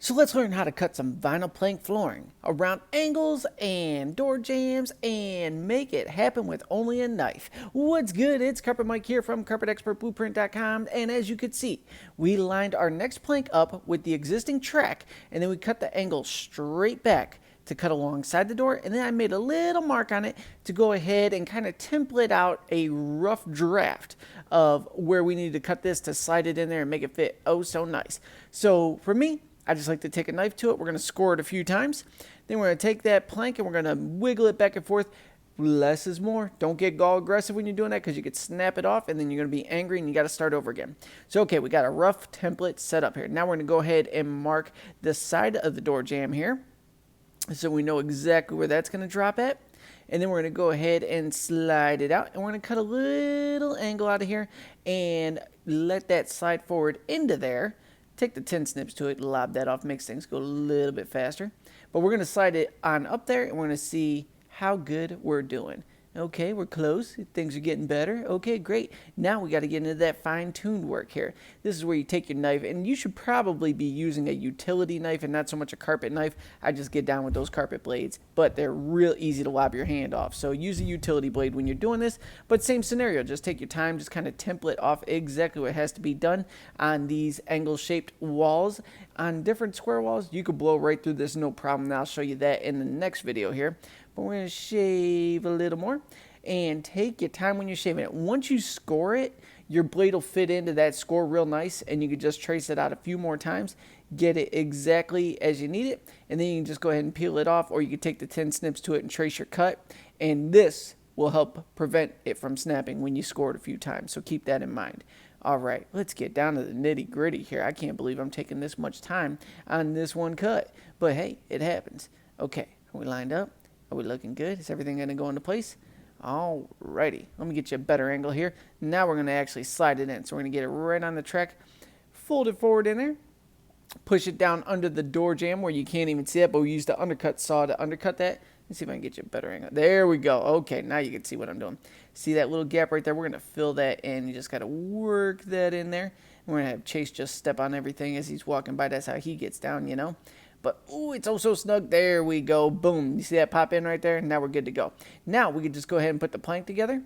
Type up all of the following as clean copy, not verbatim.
So let's learn how to cut some vinyl plank flooring around angles and door jambs and make it happen with only a knife. What's good? It's Carpet Mike here from CarpetExpertBlueprint.com, and as you can see, we lined our next plank up with the existing track, and then we cut the angle straight back to cut alongside the door, and then I made a little mark on it to go ahead and kind of template out a rough draft of where we need to cut this to slide it in there and make it fit oh so nice. So for me, I just like to take a knife to it. We're going to score it a few times. Then we're going to take that plank and we're going to wiggle it back and forth. Less is more. Don't get all aggressive when you're doing that because you could snap it off and then you're going to be angry and you got to start over again. So, okay, we got a rough template set up here. Now we're going to go ahead and mark the side of the door jamb here so we know exactly where that's going to drop at. And then we're going to go ahead and slide it out. And we're going to cut a little angle out of here and let that slide forward into there. Take the 10 snips to it, lob that off, makes things go a little bit faster. But we're going to slide it on up there, and we're going to see how good we're doing. Okay, we're close. Things are getting better. Okay, great. Now we got to get into that fine-tuned work here. This is where you take your knife, and you should probably be using a utility knife and not so much a carpet knife. I just get down with those carpet blades, but they're real easy to lob your hand off. So use a utility blade when you're doing this, but same scenario. Just take your time, just kind of template off exactly what has to be done on these angle-shaped walls. On different square walls, you could blow right through this, no problem. And I'll show you that in the next video here. But we're going to shave a little more and take your time when you're shaving it. Once you score it, your blade will fit into that score real nice, and you can just trace it out a few more times, get it exactly as you need it, and then you can just go ahead and peel it off, or you can take the 10 snips to it and trace your cut, and this will help prevent it from snapping when you score it a few times, so keep that in mind. All right, let's get down to the nitty gritty here. I can't believe I'm taking this much time on this one cut, but hey, it happens. Okay, are we lined up? Are we looking good? Is everything going to go into place? Alrighty, let me get you a better angle here. Now we're going to actually slide it in. So we're going to get it right on the track, fold it forward in there, push it down under the door jamb where you can't even see it, but we use the undercut saw to undercut that. Let's see if I can get you a better angle. There we go. Okay, now you can see what I'm doing. See that little gap right there? We're going to fill that in. You just got to work that in there. We're going to have Chase just step on everything as he's walking by. That's how he gets down, you know. But, ooh, it's oh so snug. There we go. Boom. You see that pop in right there? Now we're good to go. Now we can just go ahead and put the plank together.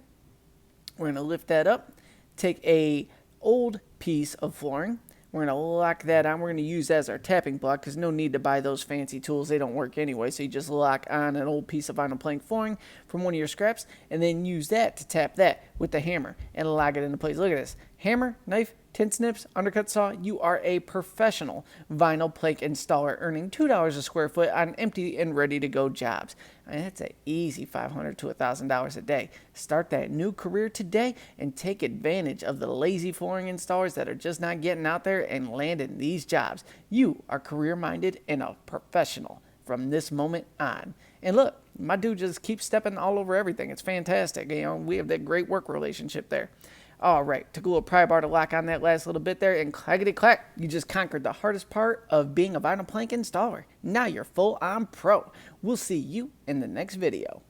We're going to lift that up. Take a old piece of flooring. We're going to lock that on. We're going to use that as our tapping block because no need to buy those fancy tools. They don't work anyway. So you just lock on an old piece of vinyl plank flooring from one of your scraps and then use that to tap that with the hammer and lock it into place. Look at this. Hammer, knife, 10 snips, undercut saw. You are a professional vinyl plank installer earning $2 a square foot on empty and ready to go jobs. I mean, that's an easy $500 to $1,000 a day. Start that new career today and take advantage of the lazy flooring installers that are just not getting out there and landing these jobs. You are career minded and a professional from this moment on. And look, my dude just keeps stepping all over everything. It's fantastic. You know, we have that great work relationship there. All right, took a little pry bar to lock on that last little bit there, and clackety clack, you just conquered the hardest part of being a vinyl plank installer. Now you're full on pro. We'll see you in the next video.